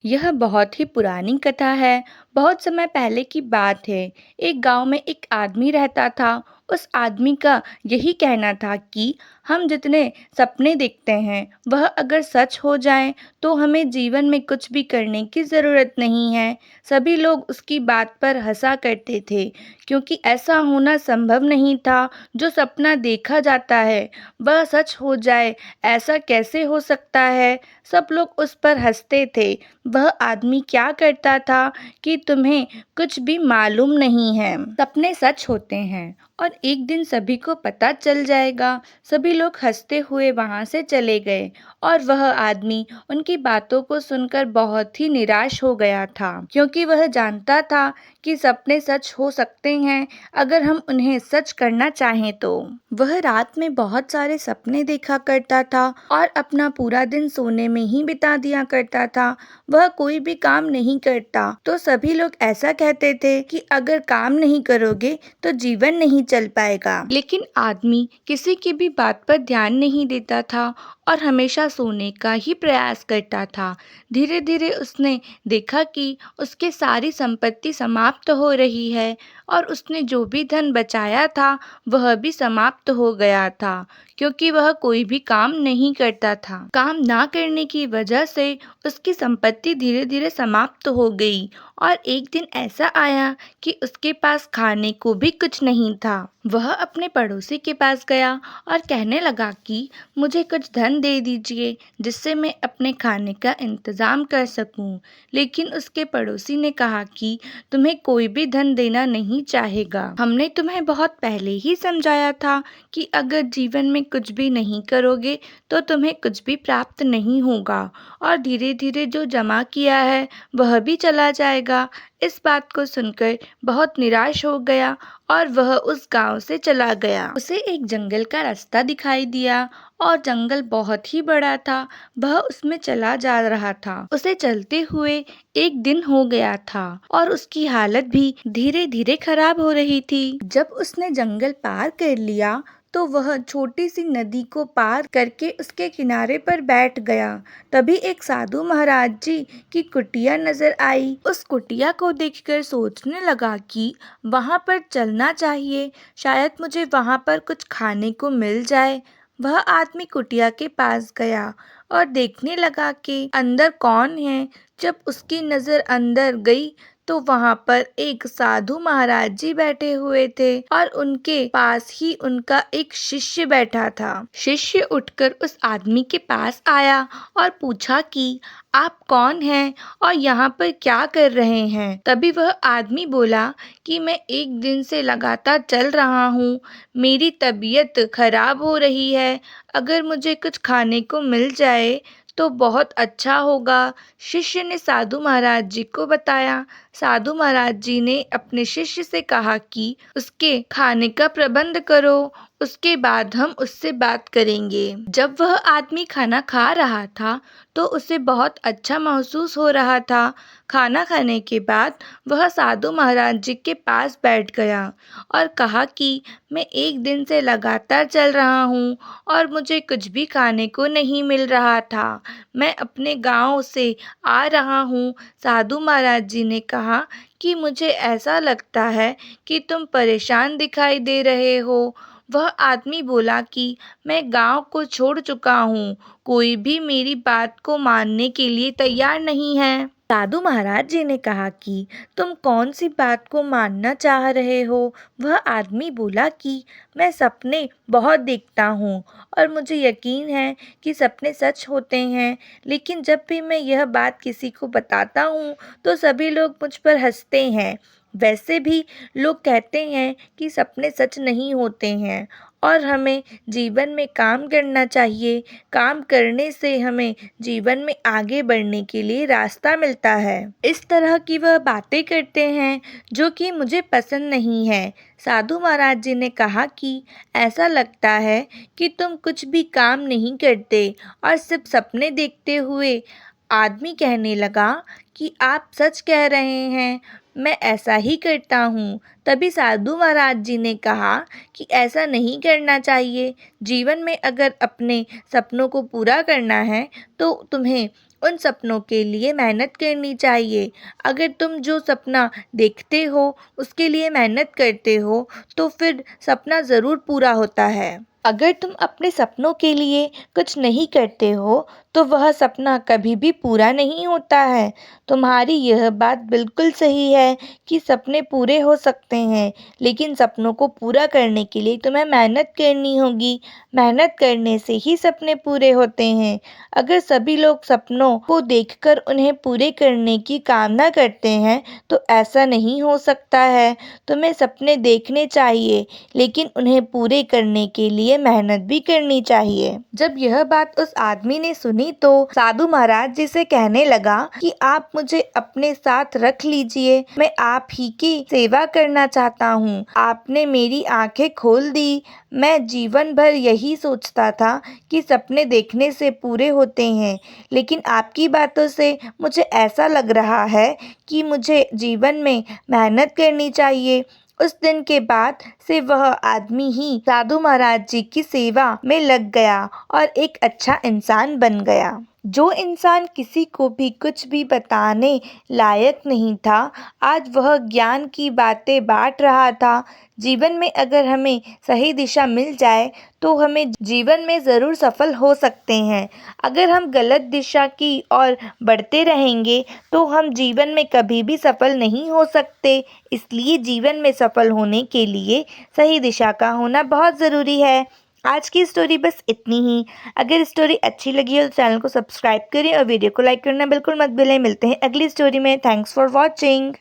यह बहुत ही पुरानी कथा है। बहुत समय पहले की बात है। एक गांव में एक आदमी रहता था। उस आदमी का यही कहना था कि हम जितने सपने देखते हैं वह अगर सच हो जाएं तो हमें जीवन में कुछ भी करने की ज़रूरत नहीं है। सभी लोग उसकी बात पर हंसा करते थे, क्योंकि ऐसा होना संभव नहीं था। जो सपना देखा जाता है वह सच हो जाए, ऐसा कैसे हो सकता है। सब लोग उस पर हंसते थे। वह आदमी क्या करता था कि तुम्हें कुछ भी मालूम नहीं है। सपने सच होते हैं और एक दिन सभी को पता चल जाएगा। सभी लोग हंसते हुए वहां से चले गए और वह आदमी उनकी बातों को सुनकर बहुत ही निराश हो गया था, क्योंकि वह जानता था कि सपने सच हो सकते हैं अगर हम उन्हें सच करना चाहें तो। वह रात में बहुत सारे सपने देखा करता था और अपना पूरा दिन सोने में ही बिता दिया करता था। वह कोई भी काम नहीं करता तो सभी लोग ऐसा कहते थे कि अगर काम नहीं करोगे तो जीवन नहीं चल पाएगा। लेकिन आदमी किसी की भी बात पर ध्यान नहीं देता था और हमेशा सोने का ही प्रयास करता था। धीरे धीरे उसने देखा कि उसकी सारी संपत्ति समाप्त हो रही है और उसने जो भी धन बचाया था वह भी समाप्त हो गया था, क्योंकि वह कोई भी काम नहीं करता था। काम ना करने की वजह से उसकी संपत्ति धीरे धीरे समाप्त हो गई और एक दिन ऐसा आया कि उसके पास खाने को भी कुछ नहीं था। वह अपने पड़ोसी के पास गया और कहने लगा कि मुझे कुछ धन दे दीजिए जिससे मैं अपने खाने का इंतजाम कर सकूं। लेकिन उसके पड़ोसी ने कहा कि तुम्हें कोई भी धन देना नहीं चाहेगा। हमने तुम्हें बहुत पहले ही समझाया था कि अगर जीवन में कुछ भी नहीं करोगे तो तुम्हें कुछ भी प्राप्त नहीं होगा और धीरे धीरे जो जमा किया है वह भी चला जाएगा। इस बात को सुनकर बहुत निराश हो गया और वह उस गांव से चला गया। उसे एक जंगल का रास्ता दिखाई दिया और जंगल बहुत ही बड़ा था। वह उसमें चला जा रहा था। उसे चलते हुए एक दिन हो गया था और उसकी हालत भी धीरे धीरे खराब हो रही थी। जब उसने जंगल पार कर लिया तो वह छोटी सी नदी को पार करके उसके किनारे पर बैठ गया। तभी एक साधु महाराज जी की कुटिया नजर आई। उस कुटिया को देखकर सोचने लगा कि वहां पर चलना चाहिए, शायद मुझे वहां पर कुछ खाने को मिल जाए। वह आदमी कुटिया के पास गया और देखने लगा कि अंदर कौन है। जब उसकी नजर अंदर गई तो वहां पर एक साधु महाराज जी बैठे हुए थे और उनके पास ही उनका एक शिष्य बैठा था। शिष्य उठकर उस आदमी के पास आया और पूछा कि आप कौन हैं और यहाँ पर क्या कर रहे हैं। तभी वह आदमी बोला कि मैं एक दिन से लगातार चल रहा हूँ, मेरी तबीयत खराब हो रही है, अगर मुझे कुछ खाने को मिल जाए तो बहुत अच्छा होगा। शिष्य ने साधु महाराज जी को बताया। साधु महाराज जी ने अपने शिष्य से कहा कि उसके खाने का प्रबंध करो, उसके बाद हम उससे बात करेंगे। जब वह आदमी खाना खा रहा था तो उसे बहुत अच्छा महसूस हो रहा था। खाना खाने के बाद वह साधु महाराज जी के पास बैठ गया और कहा कि मैं एक दिन से लगातार चल रहा हूँ और मुझे कुछ भी खाने को नहीं मिल रहा था। मैं अपने गांव से आ रहा हूँ। साधु महाराज जी ने कहा कि मुझे ऐसा लगता है कि तुम परेशान दिखाई दे रहे हो। वह आदमी बोला कि मैं गांव को छोड़ चुका हूँ, कोई भी मेरी बात को मानने के लिए तैयार नहीं है। साधु महाराज जी ने कहा कि तुम कौन सी बात को मानना चाह रहे हो। वह आदमी बोला कि मैं सपने बहुत देखता हूँ और मुझे यकीन है कि सपने सच होते हैं, लेकिन जब भी मैं यह बात किसी को बताता हूँ तो सभी लोग मुझ पर हंसते हैं। वैसे भी लोग कहते हैं कि सपने सच नहीं होते हैं और हमें जीवन में काम करना चाहिए। काम करने से हमें जीवन में आगे बढ़ने के लिए रास्ता मिलता है। इस तरह की वह बातें करते हैं जो कि मुझे पसंद नहीं है। साधु महाराज जी ने कहा कि ऐसा लगता है कि तुम कुछ भी काम नहीं करते और सिर्फ सपने देखते हुए। आदमी कहने लगा कि आप सच कह रहे हैं, मैं ऐसा ही करता हूँ। तभी साधु महाराज जी ने कहा कि ऐसा नहीं करना चाहिए। जीवन में अगर अपने सपनों को पूरा करना है तो तुम्हें उन सपनों के लिए मेहनत करनी चाहिए। अगर तुम जो सपना देखते हो उसके लिए मेहनत करते हो तो फिर सपना ज़रूर पूरा होता है। अगर तुम अपने सपनों के लिए कुछ नहीं करते हो तो वह सपना कभी भी पूरा नहीं होता है। तुम्हारी यह बात बिल्कुल सही है कि सपने पूरे हो सकते हैं, लेकिन सपनों को पूरा करने के लिए तुम्हें मेहनत करनी होगी। मेहनत करने से ही सपने पूरे होते हैं। अगर सभी लोग सपनों को देखकर उन्हें पूरे करने की कामना करते हैं तो ऐसा नहीं हो सकता है। तुम्हें सपने देखने चाहिए, लेकिन उन्हें पूरे करने के लिए मेहनत भी करनी चाहिए। जब यह बात उस आदमी ने सुनी तो साधु महाराज जी से कहने लगा कि आप मुझे अपने साथ रख लीजिए, मैं आप ही की सेवा करना चाहता हूँ। आपने मेरी आंखें खोल दी। मैं जीवन भर यही सोचता था कि सपने देखने से पूरे होते हैं, लेकिन आपकी बातों से मुझे ऐसा लग रहा है कि मुझे जीवन में मेहनत करनी चाहिए। उस दिन के बाद से वह आदमी ही साधु महाराज जी की सेवा में लग गया और एक अच्छा इंसान बन गया। जो इंसान किसी को भी कुछ भी बताने लायक नहीं था, आज वह ज्ञान की बातें बांट रहा था। जीवन में अगर हमें सही दिशा मिल जाए तो हमें जीवन में ज़रूर सफल हो सकते हैं। अगर हम गलत दिशा की ओर बढ़ते रहेंगे तो हम जीवन में कभी भी सफल नहीं हो सकते। इसलिए जीवन में सफल होने के लिए सही दिशा का होना बहुत ज़रूरी है। आज की स्टोरी बस इतनी ही। अगर स्टोरी अच्छी लगी हो तो चैनल को सब्सक्राइब करें और वीडियो को लाइक करना बिल्कुल मत भूलें। मिलते हैं अगली स्टोरी में। Thanks for watching.